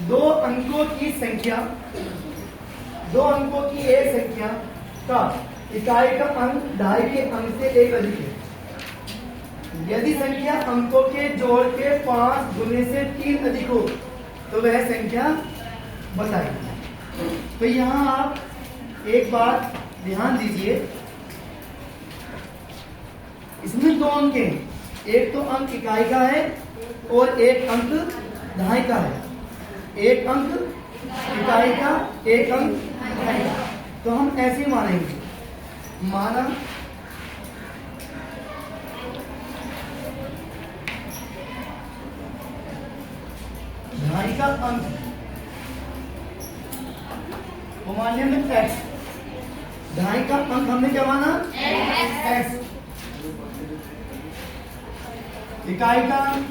दो अंकों की एक संख्या का इकाई का अंक ढाई के अंक से एक अधिक है। यदि संख्या अंकों के जोड़ के 5 गुने से 3 अधिक हो तो वह संख्या बताइए। तो यहां आप एक बात ध्यान दीजिए, इसमें दो अंक हैं, एक तो अंक इकाई का है और एक अंक दहाई का है। एक अंक इकाई का, एक अंक दहाई का। तो हम ऐसे ही मानेंगे, माना ढाई का अंक वो मान लिया हमने x। ढाई का अंक हमने क्या माना? x। इकाई का अंक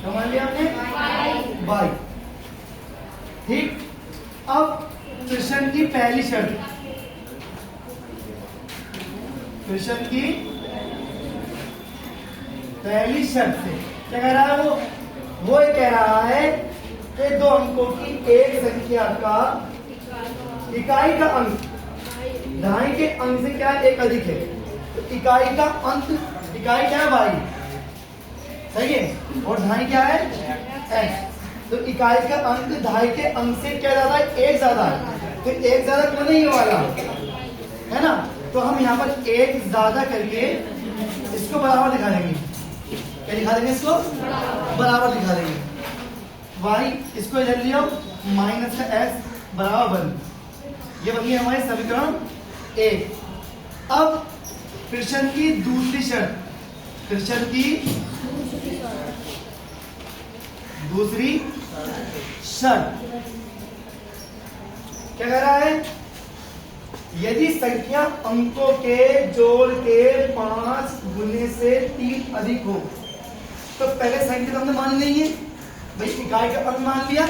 क्या मान लिया हमने? y। ठीक। अब प्रश्न की पहली शर्त, प्रश्न की पहली शर्त से क्या कह रहा है वो ये कह रहा है कि दो अंकों की एक संख्या का इकाई का अंक ढाई के अंक से क्या एक अधिक है। तो इकाई का अंक, इकाई क्या है? y, सही है, और ढाई क्या है? x। तो इकाई का अंक ढाई के अंक से क्या ज्यादा है? एक ज्यादा है। तो एक ज्यादा क्यों नहीं वाला है ना, तो हम यहाँ पर एक ज्यादा करके इसको बराबर दिखा देंगे। क्या दिखा देंगे? इसको बराबर दिखा देंगे। y इसको इधर लियो, माइनस का s बराबर 1। ये बन गया हमारे समीकरण 1। अब प्रश्न की दूसरी शर्त, प्रश्न की दूसरी शर्त क्या कह रहा है? यदि संख्या अंकों के जोड़ के 5 गुने से 3 अधिक हो तो पहले संख्या तो हमने मान नहीं है भाई, इकाई का अंक मान लिया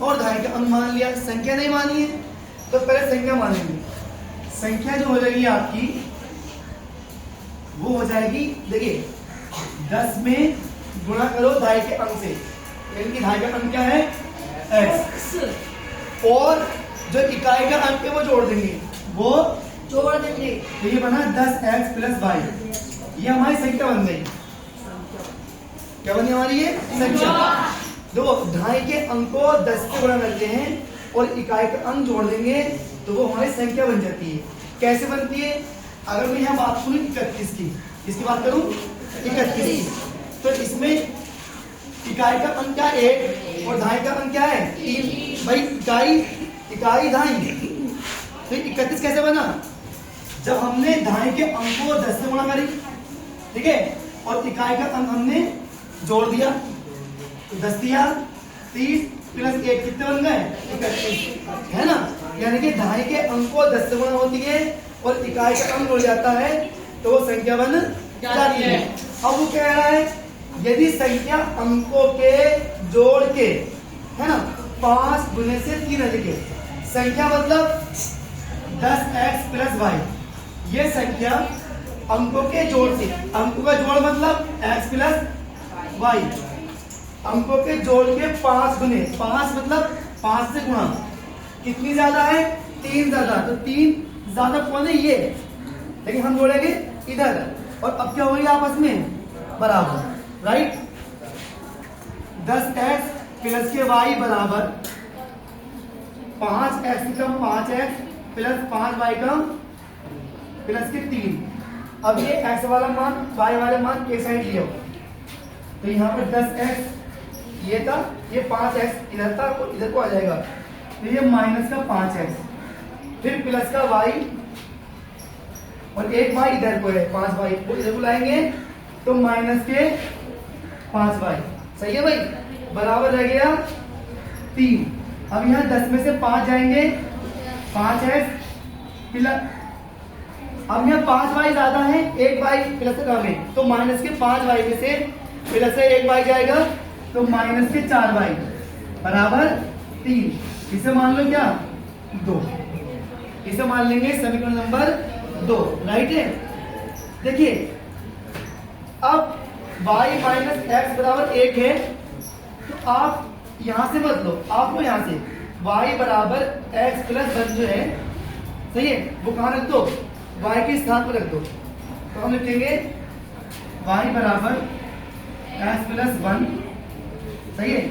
और ढाई का अंक मान लिया, संख्या नहीं मानी है तो पहले संख्या मानेंगे। संख्या जो हो जाएगी आपकी वो हो जाएगी, देखिए 10 में गुणा करो ढाई के अंक से, यानी कि ढाई का अंक क्या है? x। और जो इकाई का अंक है वो जोड़ देंगे, वो जोड़ देंगे। तो ये बना 10x प्लस y। ये हमारी संख्या बन गई। क्या बनी हमारी ये संख्या? दो ढाई के अंक को 10 से गुणा करते हैं और इकाई का अंक जोड़ देंगे तो वो हमारी संख्या बन जाती है। कैसे बनती है? अगर मैं यहाँ बात करूँ 31 की, इसकी बात करूँ 31 की, तो इसमें इकाई का अंक क्या 1 और ढाई का अंक क्या है 3। भाई इकाई ढाई, तो 31 कैसे बना? जब हमने ढाई के अंक को 10 से गुणा करी, ठीक है, और इकाई का अंक हमने जोड़ दिया, 10 दिया 30 प्लस 1 कितने बन गए? 31, है ना। यानी कि ढाई के अंक को 10 से गुणा होती है और इकाई का अंक जुड़ जाता है तो वो संख्या बन जाती है। अब वो कह रहा है यदि संख्या अंकों के जोड़ के, है ना, 5 गुने से 3 अधिक है, संख्या मतलब 10x प्लस y, ये संख्या अंकों के जोड़ से, अंकों का जोड़ मतलब x प्लस y, अंकों के जोड़ के 5 गुने, 5 मतलब 5 से गुणा, कितनी ज्यादा है? 3 ज्यादा। तो 3 ज्यादा कौन है? ये, लेकिन हम जोड़ेंगे इधर और अब क्या होगी आपस में? बराबर, राइट। 10x प्लस के y बराबर 5x कम 5x प्लस 5y कम प्लस के 3। अब ये x वाला मान y वाले मान के साइड लियो, तो यहाँ पर 10x ये था, ये 5x इधर था और इधर को आ जाएगा, तो ये माइनस का 5x, फिर प्लस का y और एक y इधर को है 5y, वो इधर को लाएंगे तो माइनस के 5y। सही है भाई, बराबर रह गया 3। अब यहाँ 10 में से 5 जाएंगे, 5x प्लस, अब यहाँ 5y ज्यादा है, 1y प्लस कम है, तो माइनस के 5y में से प्लस से 1y जाएगा तो माइनस के 4y बराबर 3। इसे मान लो क्या? 2। इसे मान लेंगे समीकरण नंबर 2, राइट है। देखिए अब y माइनस एक्स बराबर 1 है, तो आप यहां से मत लो, आपको यहां से y बराबर x प्लस 1 जो है, सही है, वो कहां रख दो, y के स्थान पर रख दो। तो हम लिखेंगे y बराबर x प्लस 1, सही है,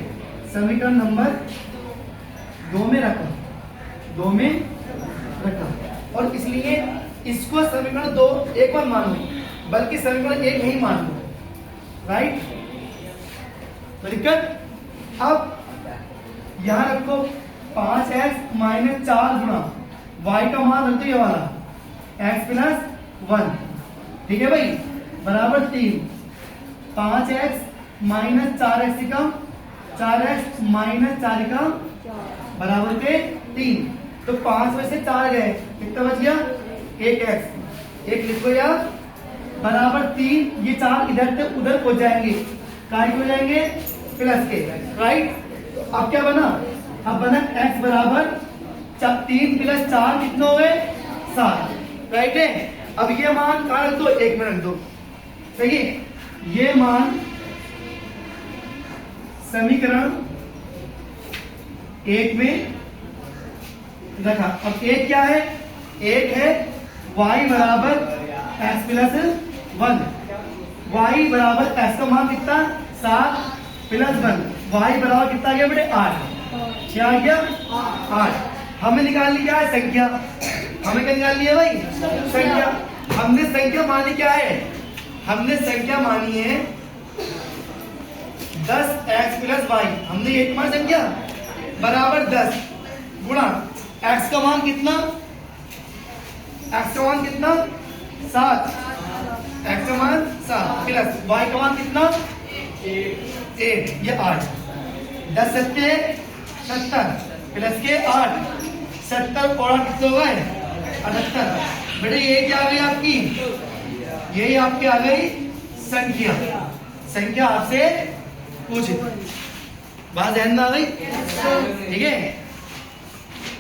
समीकरण नंबर 2 में रखा, 2 में रखा। और इसलिए इसको समीकरण 2 एक बार मानो, बल्कि समीकरण 1 नहीं मानो, राइट। तो दिक्कत, अब यहां रखो 5x माइनस 4 गुणा y का मान रखो ये वाला x प्लस 1, ठीक है भाई, बराबर 3। 5x माइनस 4x का 4x माइनस 4 का बराबर के 3। तो 5 में से 4 गए, कितना बच गया, 1x, 1 लिखो या बराबर 3। ये 4 इधर से उधर हो जाएंगे, काय हो जाएंगे, प्लस के, राइट। तो अब क्या बना, अब बना x बराबर 3 प्लस 4 कितने हो गए, 7, राइट है। अब ये मान कहाँ रख दो, 1 में रख दो, सही है। ये मान समीकरण 1 में रखा। अब 1 क्या है, 1 है y बराबर x प्लस 1, y बराबर x का मान कितना, 7 प्लस 1, y बराबर कितना गया बेटे, 8। क्या आ गया, 8। हमें निकालनी क्या है, संख्या। हमें क्या निकालनी है भाई, संख्या। हमने संख्या मानी क्या है, हमने संख्या मानी है 10x प्लस y, हमने एक मान संख्या बराबर 10 गुणा x का मान कितना, x का मान कितना, 7, x का मान 7 प्लस y का मान कितना, 8, ये 8। 10 सत्ते 70 प्लस के 8, 70 और 8 कितने हो गए, 78। बेटे ये क्या आ गई आपकी, यही आपकी आ गई संख्या। संख्या आपसे पूछे, बात ध्यान में आ गई, ठीक है।